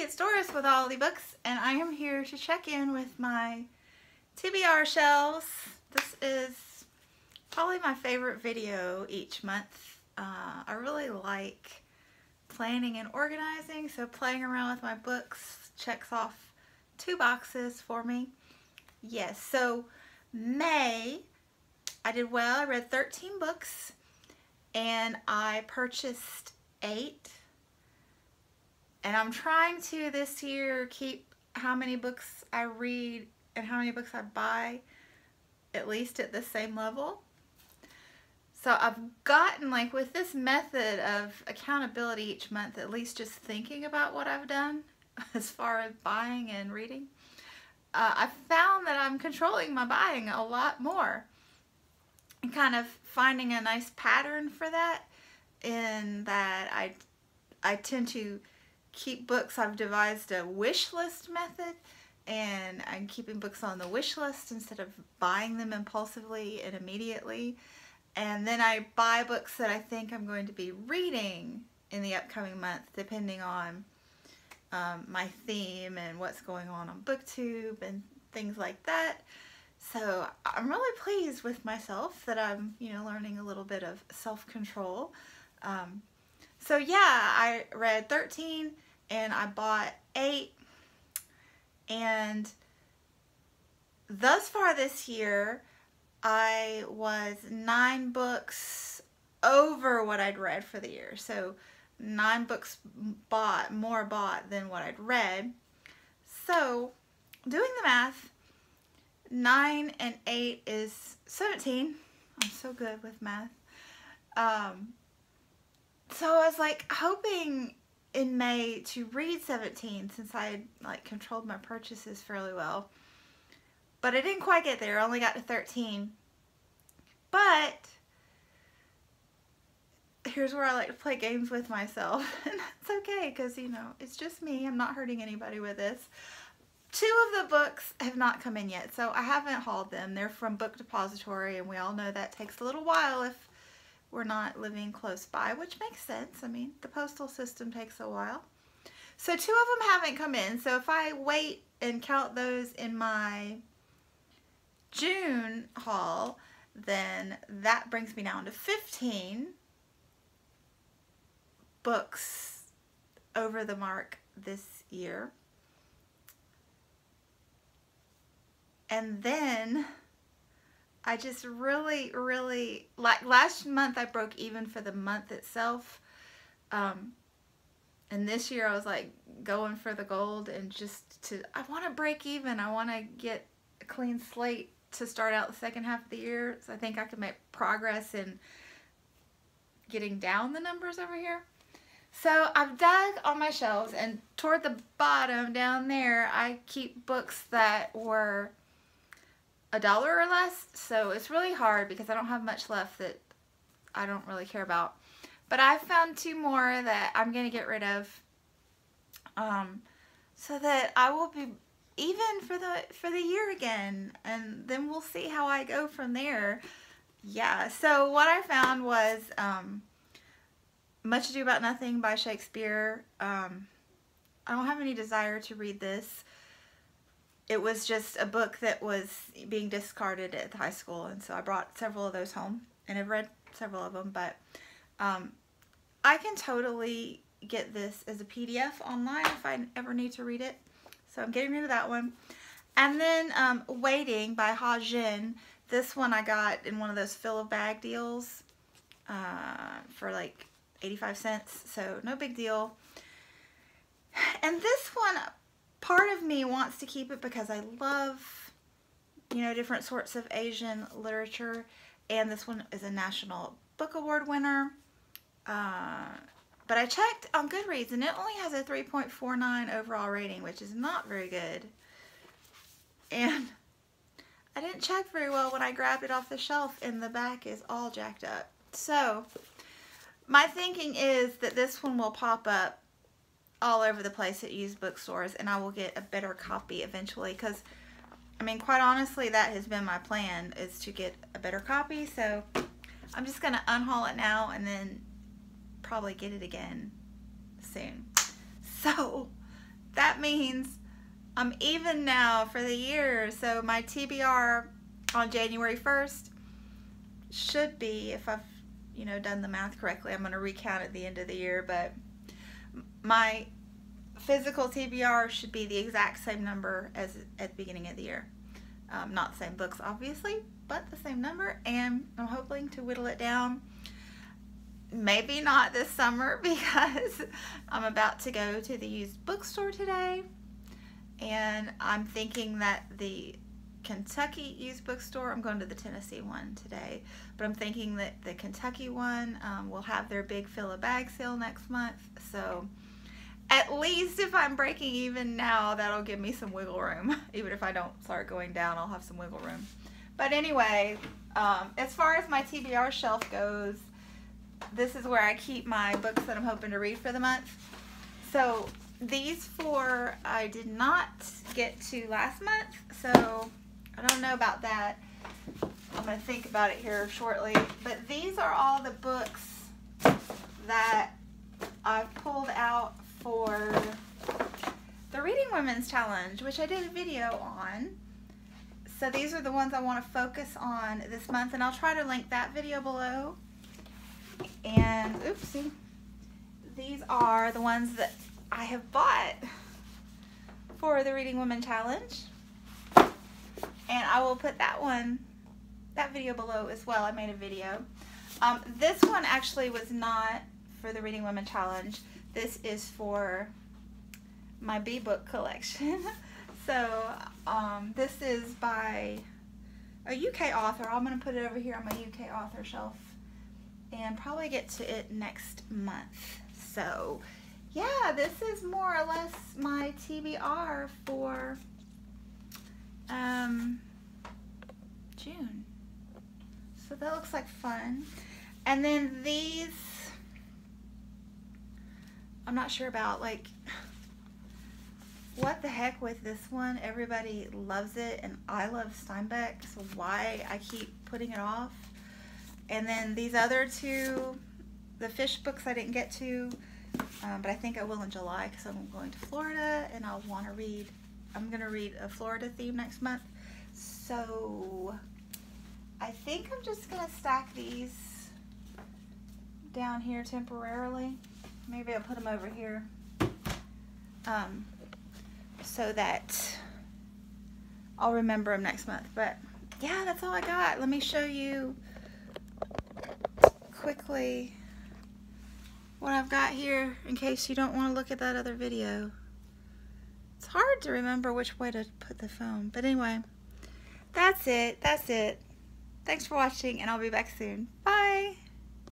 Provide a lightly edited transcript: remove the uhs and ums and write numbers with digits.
it's Doris with All the Books, and I am here to check in with my TBR shelves. This is probably my favorite video each month. I really like planning and organizing, so playing around with my books checks off 2 boxes for me. Yes, so May, I did well. I read 13 books, and I purchased 8. And I'm trying to this year keep how many books I read and how many books I buy at least at the same level. So I've gotten, like, with this method of accountability each month, at least just thinking about what I've done as far as buying and reading, I found that I'm controlling my buying a lot more and kind of finding a nice pattern for that, in that I tend to keep books. I've devised a wish list method, and I'm keeping books on the wish list instead of buying them impulsively and immediately. And then I buy books that I think I'm going to be reading in the upcoming month, depending on my theme and what's going on BookTube and things like that. So I'm really pleased with myself that I'm, learning a little bit of self-control. So yeah, I read 13 and I bought 8, and thus far this year I was 9 books over what I'd read for the year. So 9 books more bought than what I'd read. So doing the math, 9 and 8 is 17. I'm so good with math. So I was like hoping in May to read 17, since I had controlled my purchases fairly well. But I didn't quite get there. I only got to 13. But here's where I like to play games with myself. And that's okay, because, it's just me. I'm not hurting anybody with this. 2 of the books have not come in yet, so I haven't hauled them. They're from Book Depository, and we all know that takes a little while if we're not living close by, which makes sense. I mean, the postal system takes a while. So 2 of them haven't come in. So if I wait and count those in my June haul, then that brings me down to 15 books over the mark this year. And then I just really, like last month I broke even for the month itself. And this year I was like going for the gold, and I want to break even. I want to get a clean slate to start out the second half of the year. So I think I can make progress in getting down the numbers over here. So I've dug on my shelves, and toward the bottom down there I keep books that were $1 or less. So it's really hard because I don't have much left that I don't really care about. But I found 2 more that I'm going to get rid of, so that I will be even for the year again, and then we'll see how I go from there. Yeah, so what I found was Much Ado About Nothing by Shakespeare. I don't have any desire to read this. It was just a book that was being discarded at the high school, and so I brought several of those home, and I've read several of them, but I can totally get this as a PDF online if I ever need to read it. So I'm getting rid of that one. And then Waiting by Ha Jin. This one I got in one of those fill-a-bag deals for like 85 cents, so no big deal. And this one, part of me wants to keep it because I love, different sorts of Asian literature, and this one is a National Book Award winner. But I checked on Goodreads, and it only has a 3.49 overall rating, which is not very good. And I didn't check very well when I grabbed it off the shelf, and the back is all jacked up. So my thinking is that this one will pop up all over the place at used bookstores, and I will get a better copy eventually, because I mean, quite honestly, that has been my plan, is to get a better copy. So I'm just gonna unhaul it now and then probably get it again soon. So that means I'm even now for the year. So my TBR on January 1st should be, if I've, done the math correctly, I'm going to recount at the end of the year, but my physical TBR should be the exact same number as at the beginning of the year. Not the same books, obviously, but the same number, and I'm hoping to whittle it down. Maybe not this summer, because I'm about to go to the used bookstore today, and I'm thinking that the Kentucky used bookstore, I'm going to the Tennessee one today, but I'm thinking that the Kentucky one will have their big fill a bag sale next month. So at least if I'm breaking even now, that'll give me some wiggle room. Even if I don't start going down, I'll have some wiggle room. But anyway, as far as my TBR shelf goes, this is where I keep my books that I'm hoping to read for the month. So these 4 I did not get to last month, so I don't know about that. I'm going to think about it here shortly. But these are all the books that I've pulled out for the Reading Women's Challenge, which I did a video on. So these are the ones I want to focus on this month, and I'll try to link that video below. And, oopsie, these are the ones that I have bought for the Reading Women Challenge. And I will put that video below as well. I made a video. This one actually was not for the Reading Women Challenge. This is for my B-book collection. So this is by a UK author. I'm going to put it over here on my UK author shelf and probably get to it next month. So yeah, this is more or less my TBR for June. So that looks like fun. And then these, I'm not sure about, like, what the heck with this one. Everybody loves it, and I love Steinbeck, so why I keep putting it off. And then these other 2, the fish books I didn't get to, but I think I will in July, because I'm going to Florida, and I'll want to read, I'm going to read a Florida theme next month. So I think I'm just going to stack these down here temporarily. Maybe I'll put them over here so that I'll remember them next month. But yeah, that's all I got. Let me show you quickly what I've got here in case you don't want to look at that other video. It's hard to remember which way to put the phone. But anyway, that's it. Thanks for watching, and I'll be back soon. Bye.